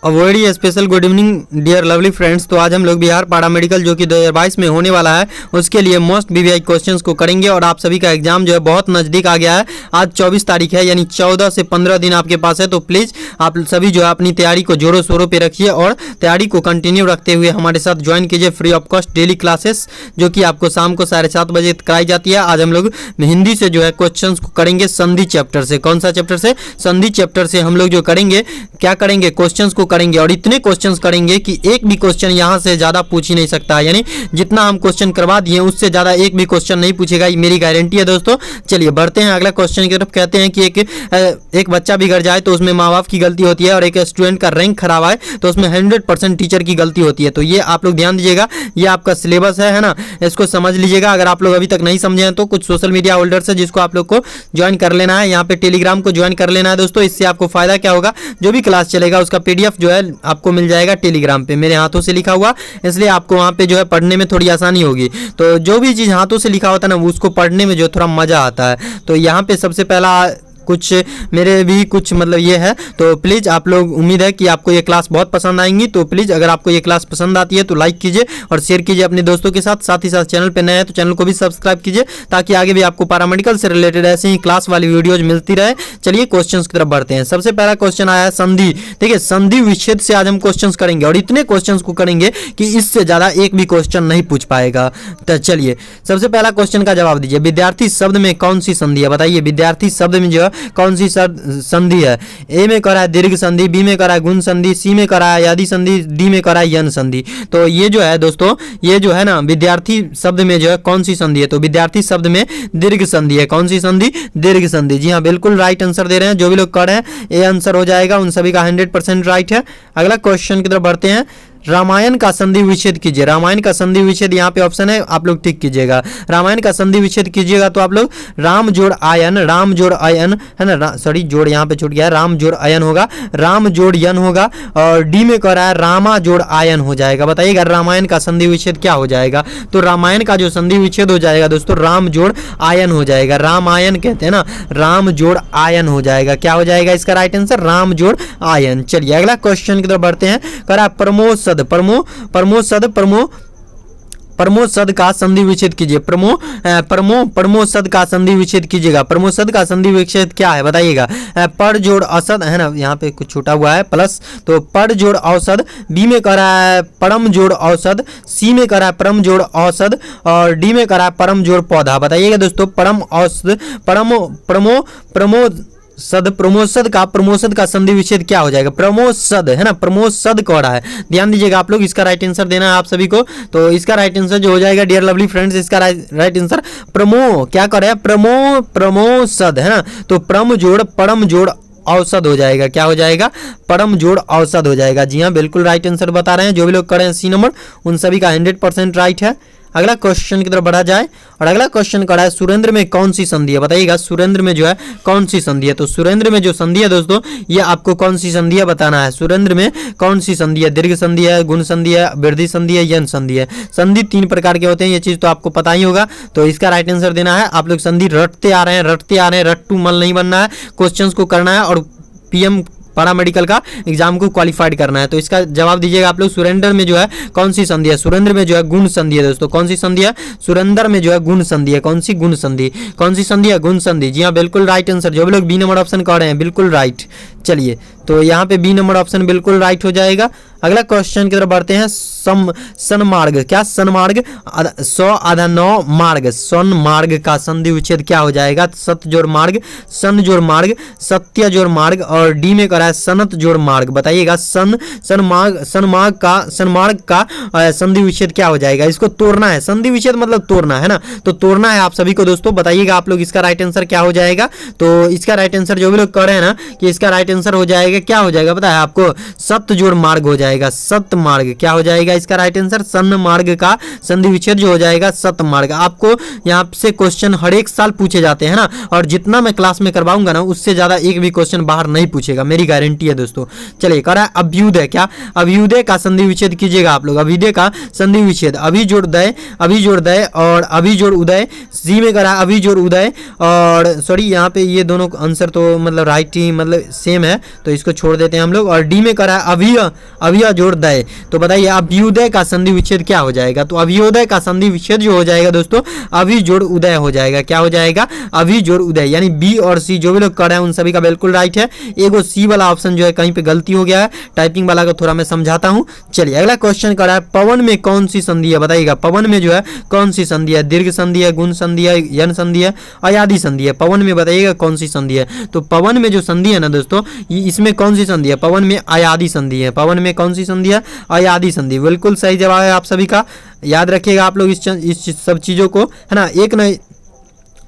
Very special good evening dear lovely friends. तो आज हम लोग बिहार पारा मेडिकल जो कि 2022 में होने वाला है उसके लिए मोस्ट वीवीआई क्वेश्चंस को करेंगे और आप सभी का एग्जाम जो है बहुत नज़दीक आ गया है। आज 24 तारीख है, यानी 14 से 15 दिन आपके पास है। तो प्लीज़ आप सभी जो है अपनी तैयारी को जोरों शोरों पे रखिए और तैयारी को कंटिन्यू रखते हुए हमारे साथ ज्वाइन कीजिए free of cost daily classes जो कि आपको शाम को 7:30 बजे कराई जाती है। आज हम लोग हिंदी से जो है क्वेश्चन को करेंगे संधि चैप्टर से। कौन सा चैप्टर से? संधि चैप्टर से हम लोग जो करेंगे, क्या करेंगे, क्वेश्चन को करेंगे और इतने क्वेश्चंस करेंगे कि एक भी क्वेश्चन यहां से ज्यादा पूछ ही नहीं सकता। यानी जितना हम क्वेश्चन करवा दिए उससे ज्यादा एक भी क्वेश्चन नहीं पूछेगा, ये मेरी गारंटी है दोस्तों। चलिए बढ़ते हैं अगला क्वेश्चन की तरफ। कहते हैं कि एक बच्चा बिगड़ जाए तो उसमें माँ बाप की गलती होती है और एक स्टूडेंट का रैंक खराब आए तो उसमें 100% टीचर की गलती होती है। तो ये आप लोग ध्यान दीजिएगा, ये आपका सिलेबस है ना, इसको समझ लीजिएगा। अगर आप लोग अभी तक नहीं समझे हैं तो कुछ सोशल मीडिया होल्डर्स है जिसको आप लोग को ज्वाइन कर लेना है, यहाँ पे टेलीग्राम को ज्वाइन कर लेना है दोस्तों। इससे आपको फायदा क्या होगा, जो भी क्लास चलेगा उसका PDF जो है आपको मिल जाएगा टेलीग्राम पे, मेरे हाथों से लिखा हुआ, इसलिए आपको वहाँ पे जो है पढ़ने में थोड़ी आसानी होगी। तो जो भी चीज़ हाथों से लिखा होता है ना उसको पढ़ने में जो थोड़ा मज़ा आता है। तो यहाँ पे सबसे पहला कुछ मेरे भी कुछ मतलब ये है, तो प्लीज़ आप लोग, उम्मीद है कि आपको ये क्लास बहुत पसंद आएंगी। तो प्लीज़ अगर आपको ये क्लास पसंद आती है तो लाइक कीजिए और शेयर कीजिए अपने दोस्तों के साथ। साथ ही साथ चैनल पे नए हैं तो चैनल को भी सब्सक्राइब कीजिए ताकि आगे भी आपको पैरामेडिकल से रिलेटेड ऐसे ही क्लास वाली वीडियोज मिलती रहे। चलिए क्वेश्चंस की तरफ बढ़ते हैं। सबसे पहला क्वेश्चन आया है संधि। ठीक है, संधि विच्छेद से आज हम क्वेश्चन करेंगे और इतने क्वेश्चन को करेंगे कि इससे ज़्यादा एक भी क्वेश्चन नहीं पूछ पाएगा। तो चलिए सबसे पहला क्वेश्चन का जवाब दीजिए। विद्यार्थी शब्द में कौन सी संधि है? बताइए, विद्यार्थी शब्द में जो है कौन सी संधि है? ए में करा है दीर्घ संधि, बी में करा है गुण संधि, सी में करा है यदि संधि, डी में करा है यन संधि। तो ये जो है दोस्तों, ये जो है ना विद्यार्थी शब्द में जो है कौन सी संधि है? तो विद्यार्थी शब्द में दीर्घ संधि है। कौन सी संधि? दीर्घ संधि। जी हाँ, बिल्कुल राइट आंसर दे रहे हैं। जो भी लोग कर रहे हैं ये आंसर हो जाएगा, उन सभी का 100% राइट है। अगला क्वेश्चन की तरफ बढ़ते हैं। रामायण का संधि विच्छेद कीजिए। रामायण का संधि विच्छेद यहाँ पे ऑप्शन है, आप लोग टिक कीजिएगा। रामायण का संधि विच्छेद कीजिएगा तो आप लोग राम जोड़ आयन, राम जोड़ अयन है ना, सॉरी जोड़ यहाँ पे छूट गया है, राम जोड़ अयन होगा, राम जोड़ यन होगा और डी में कह रहा है रामा जोड़ आयन हो जाएगा। बताइएगा रामायण का संधि विच्छेद क्या हो जाएगा? तो रामायण का जो संधि विच्छेद हो जाएगा दोस्तों राम जोड़ आयन हो जाएगा। रामायण कहते हैं ना, राम जोड़ आयन हो जाएगा। क्या हो जाएगा इसका राइट आंसर? राम जोड़ आयन। चलिए अगला क्वेश्चन की तरफ बढ़ते हैं। कह रहा प्रमोद प्रमोद शब्द का संधि विच्छेद कीजिए। प्रमोद शब्द का संधि विच्छेद कीजिएगा। प्रमोद शब्द का संधि विच्छेद क्या है बताइएगा? पर जोड़ औसत है ना, यहाँ पे कुछ छूटा हुआ है प्लस, तो पर जोड़ औसत, बी में कर रहा है परम जोड़ औसत, सी में कर रहा है परम जोड़ औसत और डी में कर रहा है परम जोड़ पौधा। बताइएगा दोस्तों परम औसत, प्रमोद का संधि विच्छेद क्या हो जाएगा? प्रमोद है ना, प्रमोद कह रहा है। ध्यान दीजिएगा आप लोग, इसका राइट आंसर देना है आप सभी को। तो इसका राइट आंसर जो हो जाएगा डियर लवली फ्रेंड्स, इसका राइट आंसर क्या कर रहा है? प्रमोद है ना, तो प्रम जोड़ परम जोड़ औसत हो जाएगा। क्या हो जाएगा? परम जोड़ औसत हो जाएगा। जी हाँ, बिल्कुल राइट आंसर बता रहे हैं। जो भी लोग कर रहे हैं सी नंबर, उन सभी का 100% राइट है। अगला क्वेश्चन की तरफ बढ़ा जाए और अगला क्वेश्चन करा है सुरेंद्र में कौन सी संधि है? बताइएगा सुरेंद्र में जो है कौन सी संधि है? तो सुरेंद्र में जो संधि है दोस्तों, ये आपको कौन सी संधि है बताना है। सुरेंद्र में कौन सी संधि है? दीर्घ संधि है, गुण संधि है, वृद्धि संधि है, यन संधि है। संधि 3 प्रकार के होते हैं, ये चीज तो आपको पता ही होगा। तो इसका राइट आंसर देना है। आप लोग संधि रटते आ रहे हैं, रट्टू मल नहीं बनना है, क्वेश्चन को करना है और PM पैरामेडिकल का एग्जाम को क्वालिफाइड करना है। तो इसका जवाब दीजिएगा आप लोग। सुरेंद्र में जो है कौन सी संधि है? सुरेंद्र में जो है गुण संधि है दोस्तों। कौन सी संधि है? सुरेंद्र में जो है गुण संधि है। कौन सी गुण संधि? कौन सी संधि है? गुण संधि। जी हाँ, बिल्कुल राइट आंसर। जो भी लोग बी नंबर ऑप्शन कर रहे हैं बिल्कुल राइट। चलिए तो यहाँ पे बी नंबर ऑप्शन बिल्कुल राइट हो जाएगा। अगला क्वेश्चन की तरफ बढ़ते हैं। सन्मार्ग, क्या सन्मार्ग? 100 आधा 9 मार्ग, सन्मार्ग का संधि विच्छेद क्या हो जाएगा? सत जोड़ मार्ग, सन जोड़ मार्ग, सत्य जोड़ मार्ग और डी में करा है सनत जोड़ मार्ग। बताइएगा सन्मार्ग का संधि विच्छेद क्या हो जाएगा? इसको तोड़ना है, संधि विच्छेद मतलब तोड़ना है ना, तो तोड़ना है आप सभी को दोस्तों। बताइएगा आप लोग इसका राइट आंसर क्या हो जाएगा? तो इसका राइट आंसर जो भी लोग कर रहे हैं ना कि इसका राइट आंसर हो जाएगा, क्या हो जाएगा पता है आपको? सत जोड़ मार्ग हो जाएगा। सत मार्ग क्या हो जाएगा इसका राइट आंसर? सन मार्ग का संधि विच्छेद जो हो जाएगा सत मार्ग। आपको यहाँ से क्वेश्चन हर एक साल पूछे जाते हैं ना, और जितना मैं क्लास में करवाऊंगा ना उससे ज्यादा एक भी क्वेश्चन बाहर नहीं पूछेगा, मेरी गारंटी है दोस्तों। चलिए करा अभ्युदय, क्या अभ्युदय का संधि विच्छेद कीजिएगा आप लोग। अभ्युदय का संधि विच्छेद, अभि जोड़ दय और अभि जोड़ उदय, सी में करा अभि जोड़ उदय और सॉरी यहाँ पे ये दोनों आंसर तो मतलब राइट ही मतलब सेम है, तो इसको छोड़ देते हैं हम लोग। और डी में करा है अभ्युदय। तो बताइए अभ्युदय का संधि विच्छेद क्या हो जाएगा? तो अभ्युदय का संधि विच्छेद जो हो जाएगा दोस्तों अभि जोड़ उदय हो जाएगा। क्या हो जाएगा? अभि जोड़ उदय। यानी बी और सी जो भी लोग कर रहे हैं उन सभी का बिल्कुल राइट है। एगो सी वाला ऑप्शन जो है कहीं पे गलती हो गया है, टाइपिंग वाला को थोड़ा मैं समझाता हूँ। चलिए अगला क्वेश्चन कर रहा है पवन में कौन सी संधि है? बताइएगा पवन में जो है कौन सी संधि है? दीर्घ संधि है, गुण संधि है, यन संधि है, अयादि संधि है। पवन में बताइएगा कौन सी संधि है? तो पवन में जो संधि है ना दोस्तों इसमें कौन सी संधि है? पवन में अयादि संधि है। पवन में कौन सी संधि है? अयादि संधि। बिल्कुल सही जवाब है आप सभी का। याद रखिएगा आप लोग इस सब चीज़ों को, है ना। एक न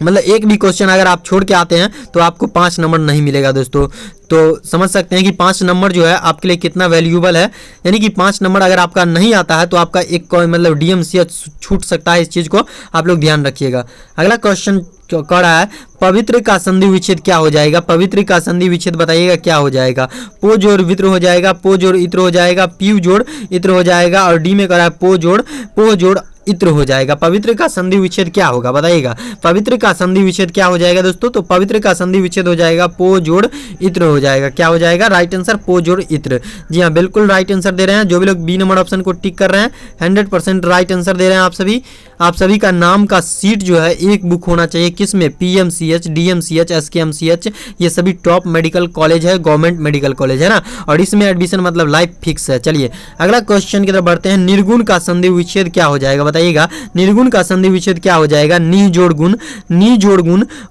मतलब एक भी क्वेश्चन अगर आप छोड़ के आते हैं तो आपको 5 नंबर नहीं मिलेगा दोस्तों। तो समझ सकते हैं कि 5 नंबर जो है आपके लिए कितना वैल्यूएबल है। यानी कि 5 नंबर अगर आपका नहीं आता है तो आपका एक मतलब डीएमसीएच छूट सकता है। इस चीज़ को आप लोग ध्यान रखिएगा। अगला क्वेश्चन कह रहा है पवित्र का संधि विच्छेद क्या हो जाएगा? पवित्र का संधि विच्छेद बताइएगा क्या हो जाएगा? पो जोड़ वित्र हो जाएगा, पो जोड़ इत्र हो जाएगा, पीव जोड़ इत्र हो जाएगा। और डी में कह रहा है पो जोड़ इत्र हो जाएगा। पवित्र का संधि विच्छेद क्या होगा? बताइएगा पवित्र का संधि विच्छेद क्या हो जाएगा दोस्तों? तो पवित्र का संधि विच्छेद हो जाएगा पो जोड़ इत्र हो जाएगा। क्या हो जाएगा? राइट आंसर पो जोड़ इत्र। जी हाँ बिल्कुल राइट आंसर दे रहे हैं। जो भी लोग बी नंबर ऑप्शन को टिक कर रहे हैं 100% राइट आंसर दे रहे हैं आप सभी। आप सभी का नाम का सीट जो है एक बुक होना चाहिए। किसमें? पीएमसीएच, डीएमसीएच, एसकेएमसीएच, ये सभी टॉप मेडिकल कॉलेज है, गवर्नमेंट मेडिकल कॉलेज है ना। और इसमें एडमिशन मतलब लाइफ फिक्स है। चलिए अगला क्वेश्चन की तरफ बढ़ते हैं। निर्गुण का संधि विच्छेद क्या हो जाएगा? बताइएगा निर्गुण का संधि विच्छेद क्या हो जाएगा? नी जोड़ गुण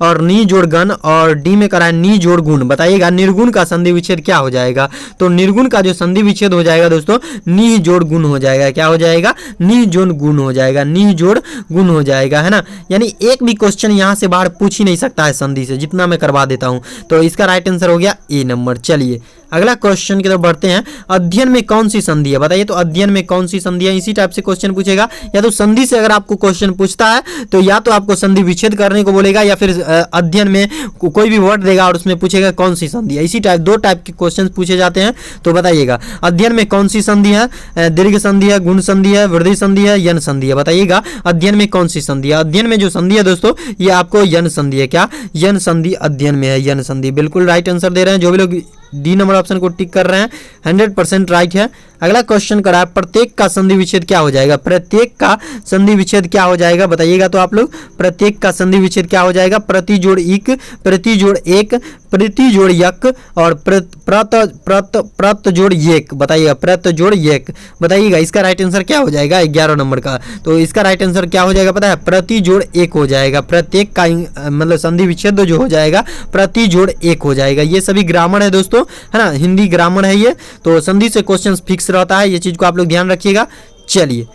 और नी जोड़ गण। और डी में करा है नी जोड़ गुण। बताइएगा निर्गुण का संधि विच्छेद क्या हो जाएगा? तो निर्गुण का जो संधि विच्छेद हो जाएगा दोस्तों नी जोड़ गुण हो जाएगा। क्या हो जाएगा? नी जोड़ गुण हो जाएगा, नी जोड़ गुण हो जाएगा, है ना। यानी एक भी क्वेश्चन यहाँ से बाहर पूछ ही नहीं सकता है संधि से, जितना मैं करवा देता हूँ। तो इसका राइट आंसर हो गया ए नंबर। चलिए अगला क्वेश्चन की तरफ बढ़ते हैं। अध्ययन में कौन सी संधि है? बताइए तो अध्ययन में कौन सी संधि है? इसी टाइप से क्वेश्चन पूछेगा। या तो संधि से अगर आपको क्वेश्चन पूछता है तो या तो आपको संधि विच्छेद करने को बोलेगा या फिर अध्ययन में कोई भी वर्ड देगा और उसमें पूछेगा कौन सी संधि है। इसी टाइप 2 टाइप के क्वेश्चन पूछे जाते हैं। तो बताइएगा अध्ययन में कौन सी संधि है? दीर्घ संधि है, गुण संधि है, वृद्धि संधि है, यन संधि है। बताइएगा अध्ययन में कौन सी संधि है? अध्ययन में जो संधि है दोस्तों ये आपको यन संधि है। क्या? यन संधि अध्ययन में है, यन संधि। बिल्कुल राइट आंसर दे रहे हैं। जो भी लोग डी नंबर ऑप्शन को टिक कर रहे हैं 100% राइट है। अगला क्वेश्चन करा है प्रत्येक का संधि विच्छेद क्या हो जाएगा? प्रत्येक का संधि विच्छेद क्या हो जाएगा? बताइएगा तो आप लोग प्रत्येक का संधि विच्छेद क्या हो जाएगा? प्रति जोड़ इक, प्रति जोड़ एक, प्रति जोड़ यक और प्रत जोड़ एक। बताइएगा प्रत जोड़ एक। बताइएगा इसका राइट आंसर क्या हो जाएगा? 11 नंबर का। तो इसका राइट आंसर क्या हो जाएगा पता है? प्रति जोड़ एक हो जाएगा। प्रत्येक का मतलब संधि विच्छेद जो हो जाएगा प्रति जोड़ एक हो जाएगा। ये सभी ग्रामर है दोस्तों, है ना, हिंदी ग्रामर है ये। तो संधि से क्वेश्चन फिक्स रहता है, ये चीज को आप लोग ध्यान रखिएगा। चलिए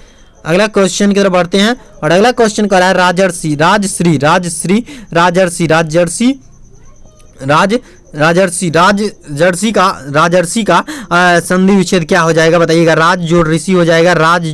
अगला क्वेश्चन की तरफ बढ़ते हैं। और अगला क्वेश्चन कर रहा है राजर्षि, राजश्री, राजश्री, राजर्षि, राजर्षि, राजर्षि का संधि विच्छेद क्या हो जाएगा? बताइएगा राज जोड़ ऋषि हो जाएगा, रज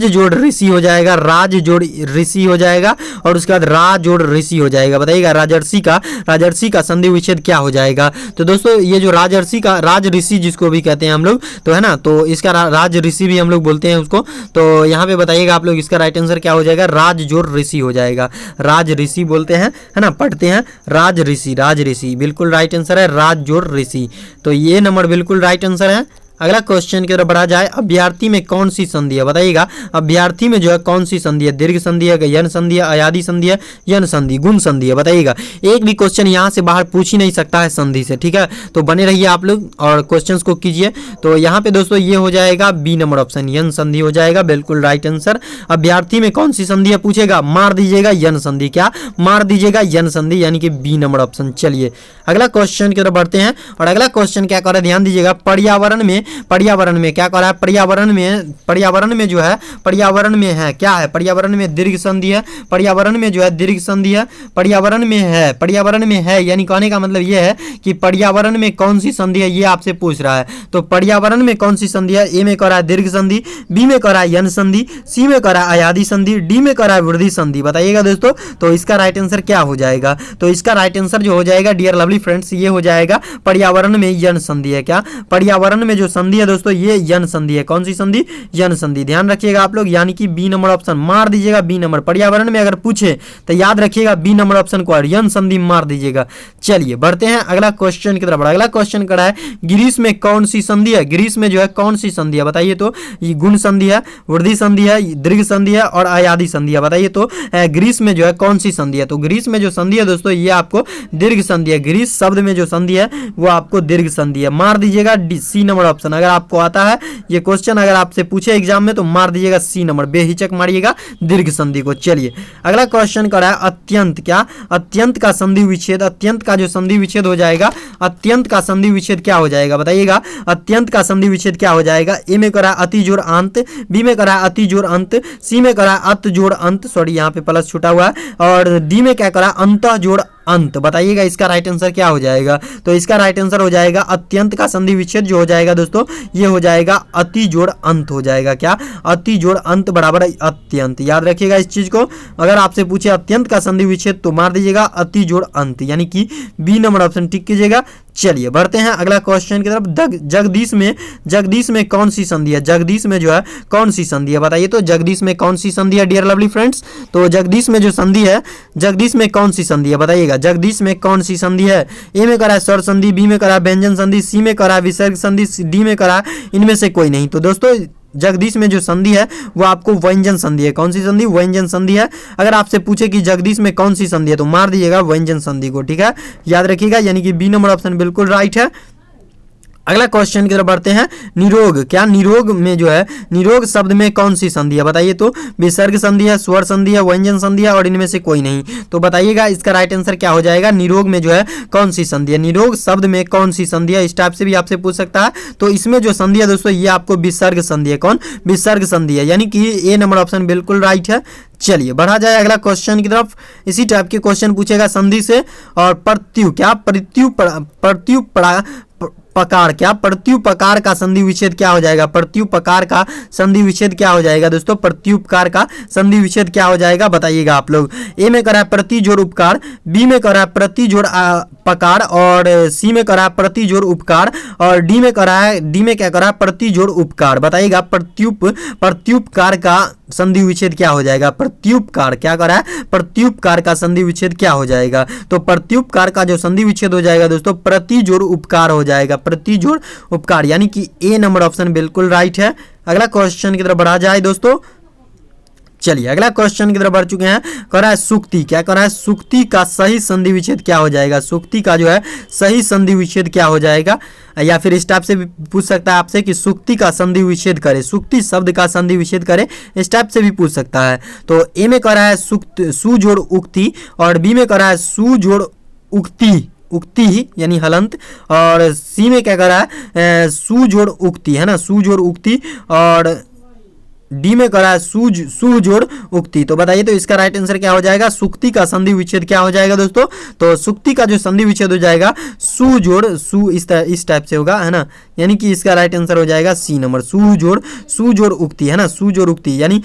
जोड़ ऋषि हो जाएगा, राज जोड़ ऋषि हो जाएगा और उसके बाद रा जोड़ ऋषि हो जाएगा। बताइएगा राजर्षि का संधि विच्छेद क्या हो जाएगा? तो दोस्तों ये जो राजर्षि का, राज ऋषि जिसको भी कहते हैं हम लोग, तो है ना, तो इसका राज ऋषि भी हम लोग बोलते हैं उसको। तो यहाँ पे बताइएगा आप लोग इसका राइट आंसर क्या हो जाएगा? राज जोड़ ऋषि हो जाएगा। राज ऋषि बोलते हैं, है ना, पढ़ते हैं राज ऋषि। बिल्कुल राइट आंसर है राज जोड़ ऋषि। तो ये नंबर बिल्कुल राइट आंसर है। अगला क्वेश्चन की तरफ बढ़ा जाए। अभ्यर्थी में कौन सी संधि है? बताइएगा अभ्यर्थी में जो है कौन सी संधि है? दीर्घ संधि है, यन संधि है, अयादि संधि है, यन संधि, गुण संधि है। बताइएगा एक भी क्वेश्चन यहाँ से बाहर पूछ ही नहीं सकता है संधि से, ठीक है। तो बने रहिए आप लोग और क्वेश्चंस को कीजिए। तो यहाँ पे दोस्तों ये हो जाएगा बी नंबर ऑप्शन, यन संधि हो जाएगा। बिल्कुल राइट आंसर। अभ्यर्थी में कौन सी संधि है पूछेगा, मार दीजिएगा यन संधि। क्या? मार दीजिएगा यन संधि, यानी कि बी नंबर ऑप्शन। चलिए अगला क्वेश्चन की तरफ बढ़ते हैं। और अगला क्वेश्चन क्या कर रहा है? ध्यान दीजिएगा। पर्यावरण में क्या कर रहा है? पर्यावरण में जो है, पर्यावरण में है क्या है? पर्यावरण में दीर्घ संधि है, पर्यावरण में जो है दीर्घ संधि है, पर्यावरण में है, यानी कहने का मतलब ये है कि पर्यावरण में कौन सी संधि है ये आपसे पूछ रहा है। तो पर्यावरण में कौन सी संधि है? ए में कर रहा है दीर्घ संधि, बी में कर रहा है यन संधि, सी में कर रहा है अयादि संधि, डी में कर रहा है वृद्धि संधि। बताइएगा दोस्तों तो इसका राइट आंसर क्या हो जाएगा? तो इसका राइट आंसर जो हो जाएगा डियर लवली फ्रेंड्स ये हो जाएगा पर्यावरण में यन संधि है। क्या? पर्यावरण में जो संधि है दोस्तों ये यन संधि है। कौन सी संधि? यन संधि। ध्यान रखिएगा आप लोग, यानी कि बी नंबर ऑप्शन मार दीजिएगा। बी नंबर पर्यावरण में अगर पूछे तो याद रखिएगा बी नंबर ऑप्शन को यन संधि मार दीजिएगा। चलिए बढ़ते हैं अगला क्वेश्चन की तरफ। अगला क्वेश्चन करा है ग्रीस में कौन सी संधि है? ग्रीस में जो है कौन सी संधि है बताइए तो? ये गुण संधि है, वृद्धि संधि है, दीर्घ संधि है और आयादी संधि है। बताइए तो ग्रीस में जो है कौन सी संधि है? तो ग्रीस में जो संधि है दोस्तों ये आपको दीर्घ संधि है। ग्रीस शब्द में जो संधि है वो आपको दीर्घ संधि है। मार दीजिएगा सी नंबर ऑप्शन। अगर आपको आता है ये क्वेश्चन, अगर आपसे पूछे एग्जाम में तो मार दीजिएगा सी नंबर, बेहिचक मारिएगा दीर्घ संधि को। चलिए अगला क्वेश्चन करा है अत्यंत। क्या? अत्यंत का संधि विच्छेद। अत्यंत का जो संधि विच्छेद हो जाएगा, अत्यंत का संधि विच्छेद क्या हो जाएगा बताइएगा? अत्यंत का संधि विच्छेद क्या हो जाएगा? ए में करा अति जोड़ अंत, बी में करा अति जोड़ अंत, सी में करा अत जोड़ अंत, सॉरी यहाँ पे प्लस छूटा हुआ है, और डी में क्या करा अंतः जोड़ अंत। बताइएगा इसका राइट आंसर क्या हो जाएगा? तो इसका राइट आंसर हो जाएगा अत्यंत का संधि विच्छेद जो हो जाएगा दोस्तों ये हो जाएगा अति जोड़ अंत हो जाएगा। क्या? अति जोड़ अंत बराबर अत्यंत। याद रखिएगा इस चीज को। अगर आपसे पूछे अत्यंत का संधि विच्छेद तो मार दीजिएगा अति जोड़ अंत, यानी कि बी नंबर ऑप्शन टिक कीजिएगा। चलिए बढ़ते हैं अगला क्वेश्चन की तरफ। जगदीश में कौन सी संधि है? जगदीश में जो है कौन सी संधि है बताइए तो? जगदीश में कौन सी संधि है डियर लवली फ्रेंड्स? तो जगदीश में जो संधि है, जगदीश में कौन सी संधि है बताइएगा? जगदीश में कौन सी संधि है? ए में करा है स्वर संधि, बी में करा है व्यंजन संधि, सी में करा है विसर्ग संधि, डी में करा है इनमें से कोई नहीं। तो दोस्तों जगदीश में जो संधि है वो आपको व्यंजन संधि है। कौन सी संधि? व्यंजन संधि है। अगर आपसे पूछे कि जगदीश में कौन सी संधि है तो मार दीजिएगा व्यंजन संधि को। ठीक है, याद रखिएगा, यानी कि बी नंबर ऑप्शन बिल्कुल राइट है। अगला क्वेश्चन की तरफ बढ़ते हैं। निरोग। क्या? निरोग में जो है, निरोग शब्द में कौन सी संधि है बताइए तो? विसर्ग संधि है, स्वर संधि है, व्यंजन संधि है और इनमें से कोई नहीं। तो बताइएगा इसका राइट आंसर क्या हो जाएगा? निरोग में जो है कौन सी संधि है? निरोग शब्द में कौन सी संधि है? इस टाइप से भी आपसे पूछ सकता है। तो इसमें जो संधि है दोस्तों ये आपको विसर्ग संधि है। कौन? विसर्ग संधि है, यानी कि ए नंबर ऑप्शन बिल्कुल राइट है। चलिए बढ़ा जाए अगला क्वेश्चन की तरफ। इसी टाइप के क्वेश्चन पूछेगा संधि से और प्रत्यु। क्या? प्रकार। क्या? प्रत्युपकार का संधि विच्छेद क्या हो जाएगा? प्रत्युपकार का संधि विच्छेद क्या हो जाएगा दोस्तों? प्रत्युपकार का संधि विच्छेद क्या हो जाएगा बताइएगा आप लोग? ए में करा है प्रति जोड़ उपकार, बी में करा है प्रति जोड़ पकार और सी में करा है प्रति जोड़ उपकार और डी में क्या करा है प्रति जोड़ उपकार। बताइएगा प्रत्युपकार का संधि विच्छेद क्या हो जाएगा? प्रत्युपकार क्या करा है? प्रत्युपकार का संधि विच्छेद क्या हो जाएगा? तो प्रत्युपकार का जो संधि विच्छेद हो जाएगा दोस्तों प्रति जोड़ उपकार हो जाएगा। प्रति जोड़ उपकार, यानी कि ए नंबर ऑप्शन बिल्कुल राइट है। अगला क्वेश्चन की तरफ बढ़ा जाए दोस्तों। चलिए अगला क्वेश्चन की तरफ बढ़ चुके हैं। कह रहा है सुक्ति। क्या कह रहा है? सुक्ति का सही संधि विच्छेद क्या हो जाएगा? सुक्ति का जो है सही संधि विच्छेद क्या हो जाएगा? या फिर इस टाइप से भी पूछ सकता है आपसे कि सुक्ति का संधि विच्छेद करे, सुक्ति शब्द का संधि विच्छेद करे, इस टाइप से भी पूछ सकता है। तो ए में कह रहा है सु जोड़ उक्ति और बी में कह रहा है सु जोड़ उक्ति यानी हलंत और सी में क्या कर रहा है सु जोड़ उक्ति, है ना, सु जोड़ उक्ति और डी में करा है सु जोड़ उक्ति। तो बताइए तो इसका राइट आंसर क्या हो जाएगा? सुक्ति का संधि विच्छेद क्या हो जाएगा दोस्तों? तो सुक्ति का जो संधि विच्छेद हो जाएगा सु जोड़ इस टाइप से होगा, है ना, यानी कि इसका राइट आंसर हो जाएगा सी नंबर सु जोड़ उक्ति, है ना, सु जोड़ उक्ति, यानी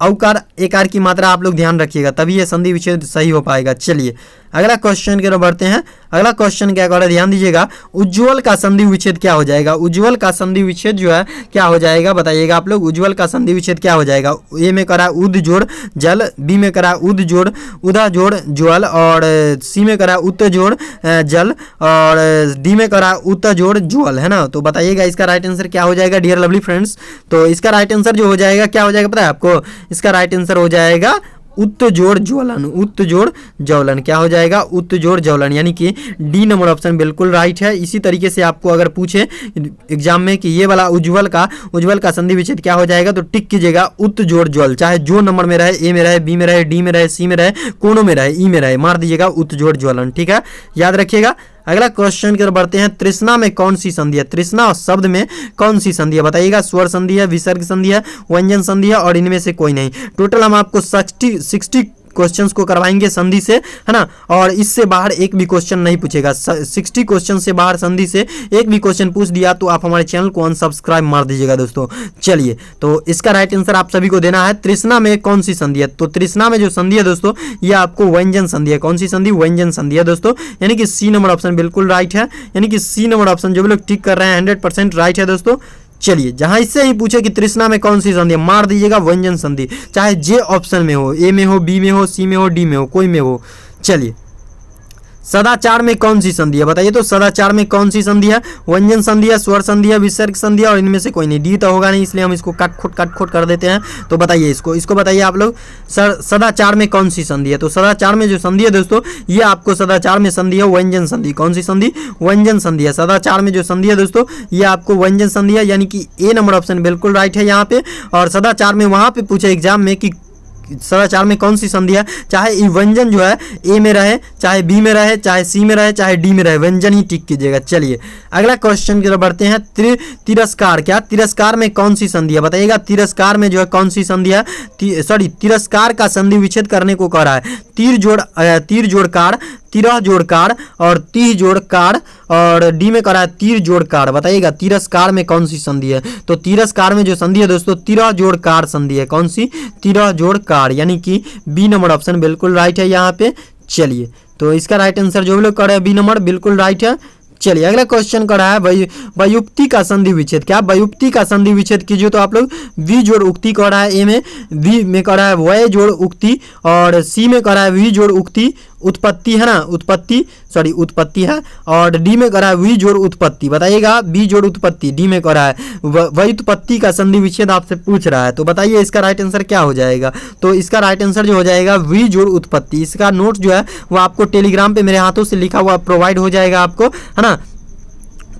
औकार एकार की मात्रा आप लोग ध्यान रखिएगा तभी ये संधि विच्छेद सही हो पाएगा। चलिए अगला क्वेश्चन की तरफ बढ़ते हैं। अगला क्वेश्चन क्या कर ध्यान दीजिएगा। उज्ज्वल का संधि विच्छेद क्या हो जाएगा? उज्ज्वल का संधि विच्छेद जो है क्या हो जाएगा बताइएगा आप लोग? उज्ज्वल का संधि विच्छेद क्या हो जाएगा? ए में करा उद जोड़ जल, बी में करा उद जोड़ उदा जोड़ ज्वल और सी में करा उत जोड़ जल और डी में करा उत जोड़ ज्वल, है ना। तो बताइएगा इसका राइट आंसर क्या हो जाएगा डियर लवली फ्रेंड्स? तो इसका राइट आंसर जो हो जाएगा क्या हो जाएगा पता है आपको? इसका राइट आंसर हो जाएगा उत्त जोड़ ज्वलन, उत्त जोड़ ज्वलन। क्या हो जाएगा? उत्त जोड़ ज्वलन, यानी कि डी नंबर ऑप्शन बिल्कुल राइट है। इसी तरीके से आपको अगर पूछे एग्जाम में कि ये वाला उज्ज्वल का संधि विच्छेद क्या हो जाएगा तो टिक कीजिएगा उत्त जोड़ ज्वल, चाहे जो नंबर में रहे, ए में रहे, बी में रहे, डी में रहे, सी में रहे, कोनों में रहे, ई में रहे, मार दीजिएगा उत्त जोड़ ज्वलन। ठीक है, याद रखिएगा। अगला क्वेश्चन की तरफ बढ़ते हैं। तृष्णा में कौन सी संधि है? तृष्णा शब्द में कौन सी संधि है बताइएगा? स्वर संधि है, विसर्ग संधि है, व्यंजन संधि है और इनमें से कोई नहीं। टोटल हम आपको 60 क्वेश्चंस को करवाएंगे संधि से, है ना, और इससे बाहर एक भी क्वेश्चन नहीं पूछेगा। 60 क्वेश्चन से बाहर संधि से एक भी क्वेश्चन पूछ दिया तो आप हमारे चैनल को अनसब्सक्राइब मार दीजिएगा दोस्तों। चलिए, तो इसका राइट आंसर आप सभी को देना है। तृष्णा में कौन सी संधि है? तो तृष्णा में जो संधि है दोस्तों, ये आपको व्यंजन संधि है। कौन सी संधि? व्यंजन संधि है दोस्तों, यानी कि सी नंबर ऑप्शन बिल्कुल राइट है, यानी कि सी नंबर ऑप्शन जो भी लोग टिक कर रहे हैं 100% राइट है दोस्तों। चलिए, जहां इससे ही पूछे कि तृष्णा में कौन सी संधि है, मार दीजिएगा व्यंजन संधि, चाहे जे ऑप्शन में हो, ए में हो, बी में हो, सी में हो, डी में हो, कोई में हो। चलिए, सदाचार में कौन सी संधि है बताइए? तो सदाचार में कौन सी संधि है? व्यंजन संधि है, स्वर संधि है, विसर्ग संधि है, और इनमें से कोई नहीं। डी तो होगा नहीं, इसलिए हम इसको काट खोट कर देते हैं। तो बताइए इसको बताइए आप लोग, सदाचार में कौन सी संधि है? तो सदाचार में जो संधि है दोस्तों, ये आपको सदाचार में संधि है व्यंजन संधि। कौन सी संधि? व्यंजन संधि है। सदाचार में जो संधि है दोस्तों, ये आपको व्यंजन संधि है, यानी कि ए नंबर ऑप्शन बिल्कुल राइट है यहाँ पे। और सदाचार में वहाँ पे पूछे एग्जाम में कि सदाचार में कौन सी संधि है, चाहे ये व्यंजन जो है ए में रहे, चाहे बी में रहे, चाहे सी में रहे, चाहे डी में रहे, व्यंजन ही टिक कीजिएगा। चलिए, अगला क्वेश्चन की तरफ बढ़ते हैं। तिरस्कार, क्या तिरस्कार में कौन सी संधि है बताइएगा? तिरस्कार में जो है कौन सी संधि है? तिरस्कार का संधि विच्छेद करने को कह रहा है। तीर जोड़ कार, तिरह जोड़ कार और तीह जोड़ कार, और डी में करा है तीर जोड़ कार। बताइएगा तिरस्कार में कौन सी संधि है? तो तिरस्कार में जो संधि है दोस्तों, तिरह जोड़ कार संधि है। कौन सी? तिरह जोड़ कार, यानी कि बी नंबर ऑप्शन बिल्कुल राइट है यहाँ पे। चलिए, तो इसका राइट आंसर जो भी लोग करे बी नंबर बिल्कुल राइट है। चलिए, अगला क्वेश्चन कर रहा है व्युक्ति का संधि विच्छेद। क्या व्युक्ति का संधि विच्छेद कीजिए? तो आप लोग वी जोड़ उक्ति कर रहा है, ए में वी में कर रहा है वय जोड़ उक्ति, और सी में कर रहा है वी जोड़ उक्ति उत्पत्ति, है ना, उत्पत्ति है, और डी में कर रहा है वी जोड़ उत्पत्ति। बताइएगा बी जोड़ उत्पत्ति, डी में कर रहा है व्युत्पत्ति का संधि विच्छेद आपसे पूछ रहा है। तो बताइए इसका राइट आंसर क्या हो जाएगा? तो इसका राइट आंसर जो हो जाएगा वी जोड़ उत्पत्ति। इसका नोट जो है वो आपको टेलीग्राम पे मेरे हाथों से लिखा हुआ प्रोवाइड हो जाएगा आपको, है ना।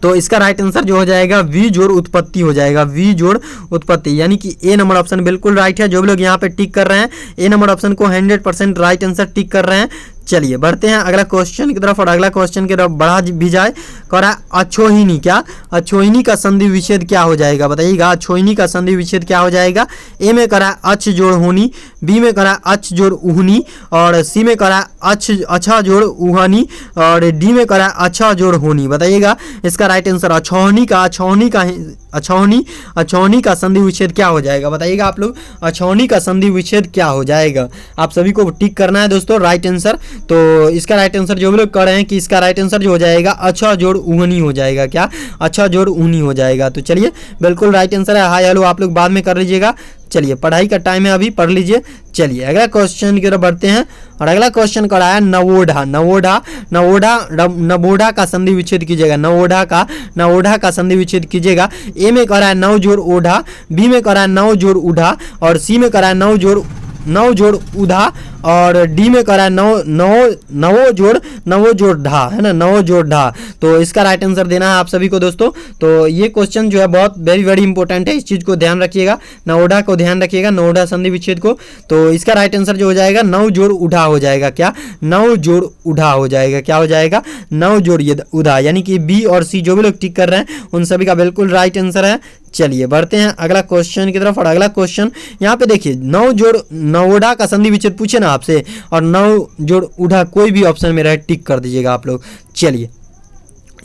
तो इसका राइट आंसर जो हो जाएगा वी जोड़ उत्पत्ति हो जाएगा, वी जोड़ उत्पत्ति, यानी कि ए नंबर ऑप्शन बिल्कुल राइट है। जो भी लोग यहाँ पे टिक कर रहे हैं ए नंबर ऑप्शन को 100% राइट आंसर टिक कर रहे हैं। चलिए, बढ़ते हैं अगला क्वेश्चन की तरफ, और अगला क्वेश्चन की तरफ बढ़ा भी जाए। कह रहा है अछोहिनी, क्या अछोहिनी का संधि विच्छेद क्या हो जाएगा? बताइएगा अछोहिनी का संधि विच्छेद क्या हो जाएगा? ए में करा अछ जोड़ होनी, बी में करा अछ जोड़ उहनी, और सी में करा अच्छा जोड़ उहनी, और डी में करा अच्छा जोड़ होनी। बताइएगा इसका राइट आंसर अछोहनी का संधि विच्छेद क्या हो जाएगा? बताइएगा आप लोग, अछोहनी का संधि विच्छेद क्या हो जाएगा? आप सभी को टिक करना है दोस्तों राइट आंसर। तो इसका राइट आंसर जो भी लोग कर रहे हैं कि इसका राइट आंसर जो हो जाएगा अच्छा जोड़ उहनी हो जाएगा। क्या? अच्छा जोड़ उहनी हो जाएगा। तो चलिए, बिल्कुल राइट आंसर है। हाय हेलो आप लोग बाद में कर लीजिएगा। चलिए, पढ़ाई का टाइम है, अभी पढ़ लीजिए। चलिए, अगला क्वेश्चन की तरफ बढ़ते हैं, और अगला क्वेश्चन कर रहा है नवोढ़ा का संधि विच्छेद कीजिएगा। नवोढ़ा का संधि विच्छेद कीजिएगा। ए में कर रहा है नव जोड़ ओढ़ा, बी में कर रहा है नव जोड़ उढ़ा, और सी में कर रहा है नव जोड़ उधा, और डी में करा है नवो जोड़ ढा, है ना, नवो जोड़ ढा। तो इसका राइट आंसर देना है आप सभी को दोस्तों। तो ये क्वेश्चन जो है बहुत वेरी इंपॉर्टेंट है, इस चीज को ध्यान रखिएगा, नवोढ़ा को ध्यान रखिएगा, नवोढ़ा संधि विच्छेद को। तो इसका राइट आंसर जो हो जाएगा नव जोड़ उढ़ा हो जाएगा। क्या? नव जोड़ उढ़ा हो जाएगा। क्या हो जाएगा? नव जोड़ उढ़ा, यानी कि बी और सी जो भी लोग टिक कर रहे हैं उन सभी का बिल्कुल राइट आंसर है। चलिए, बढ़ते हैं अगला क्वेश्चन की तरफ, और अगला क्वेश्चन यहाँ पे देखिए, नवोढ़ा का संधि विच्छेद पूछे ना आपसे, और नव जोड़ उढ़ा कोई भी ऑप्शन में रहे टिक कर दीजिएगा आप लोग। चलिए,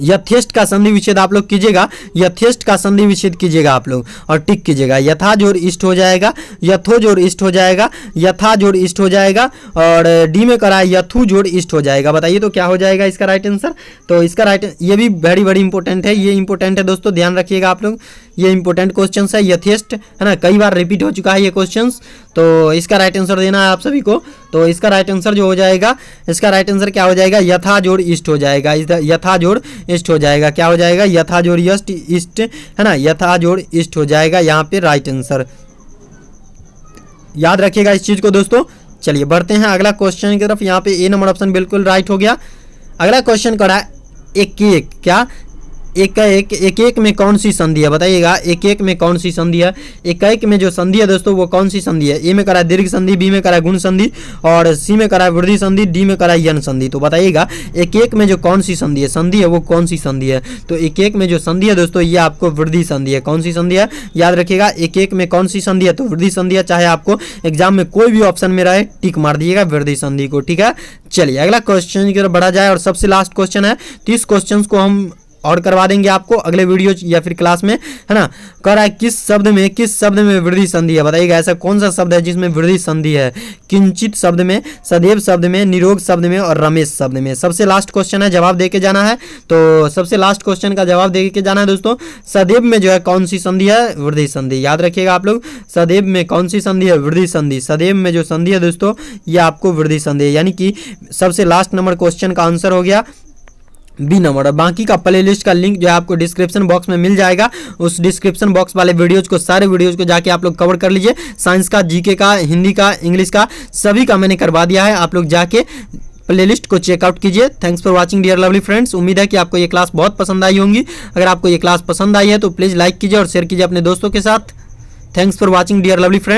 यथेष्ट का संधि विच्छेद आप लोग कीजिएगा, यथेष्ट का संधि विच्छेद कीजिएगा आप लोग और टिक कीजिएगा। यथा जोड़ इष्ट हो जाएगा, यथो जोड़ इष्ट हो जाएगा, यथा जोड़ इष्ट हो जाएगा, और डी में करा यथु जोड़ इष्ट हो जाएगा। बताइए तो क्या हो जाएगा इसका राइट आंसर? तो इसका राइट, ये भी बड़ी इंपॉर्टेंट है, ये इंपॉर्टेंट है दोस्तों, ध्यान रखिएगा आप लोग, ये इंपॉर्टेंट क्वेश्चन है। यथेष्ट, है ना, कई बार रिपीट हो चुका है ये क्वेश्चन। तो इसका राइट आंसर देना है आप सभी को। तो इसका राइट आंसर जो हो जाएगा, इसका राइट आंसर क्या हो जाएगा? यथा जोड़ इष्ट हो जाएगा, यथा जोड़ इष्ट हो जाएगा। क्या हो जाएगा? यथा जोड़ इष्ट, है ना, यथा जोड़ इष्ट हो जाएगा यहाँ पे राइट आंसर। याद रखिएगा इस चीज को दोस्तों। चलिए, बढ़ते हैं अगला क्वेश्चन की तरफ। यहाँ पे ए नंबर ऑप्शन बिल्कुल राइट हो गया। अगला क्वेश्चन करा है एक, क्या एक में कौन सी संधि है, बताइएगा एक में कौन सी संधि है। एक में जो संधि है दोस्तों वो कौन सी संधि है। ए में करा दीर्घ संधि, बी में करा गुण संधि और सी में करा वृद्धि संधि, डी में करा यन संधि। तो बताइएगा एक में जो कौन सी संधि है वो कौन सी संधि है। तो एक में जो संधि है दोस्तों ये आपको वृद्धि संधि है। कौन सी संधि है याद रखिएगा, एक में कौन सी संधि है तो वृद्धि संधि है। चाहे आपको एग्जाम में कोई भी ऑप्शन में रहे टिक मार दीजिएगा वृद्धि संधि को, ठीक है। चलिए अगला क्वेश्चन की तरफ बढ़ा जाए और सबसे लास्ट क्वेश्चन है। 30 क्वेश्चन को हम और करवा देंगे आपको अगले वीडियो या फिर क्लास में, है ना। कह रहा है किस शब्द में वृद्धि संधि है, बताइएगा ऐसा कौन सा शब्द है जिसमें वृद्धि संधि है। किंचित शब्द में, सदैव शब्द में, निरोग शब्द में और रमेश शब्द में। सबसे लास्ट क्वेश्चन है, जवाब दे के जाना है। तो सबसे लास्ट क्वेश्चन का जवाब दे के जाना है दोस्तों। सदैव में जो है कौन सी संधि है, वृद्धि संधि। याद रखिएगा आप लोग, सदैव में कौन सी संधि है, वृद्धि संधि। सदैव में जो संधि है दोस्तों ये आपको वृद्धि संधि है, यानी कि सबसे लास्ट नंबर क्वेश्चन का आंसर हो गया बी नंबर। और बाकी का प्लेलिस्ट का लिंक जो है आपको डिस्क्रिप्शन बॉक्स में मिल जाएगा। उस डिस्क्रिप्शन बॉक्स वाले वीडियोज को, सारे वीडियोज को जाके आप लोग कवर कर लीजिए। साइंस का, जीके का, हिंदी का, इंग्लिश का, सभी का मैंने करवा दिया है। आप लोग जाके प्लेलिस्ट को चेकआउट कीजिए। Thanks for watching dear lovely friends. उम्मीद है कि आपको ये क्लास बहुत पसंद आई होंगी। अगर आपको ये क्लास पसंद आई है तो प्लीज़ लाइक कीजिए और शेयर कीजिए अपने दोस्तों के साथ। Thanks for watching dear lovely friends.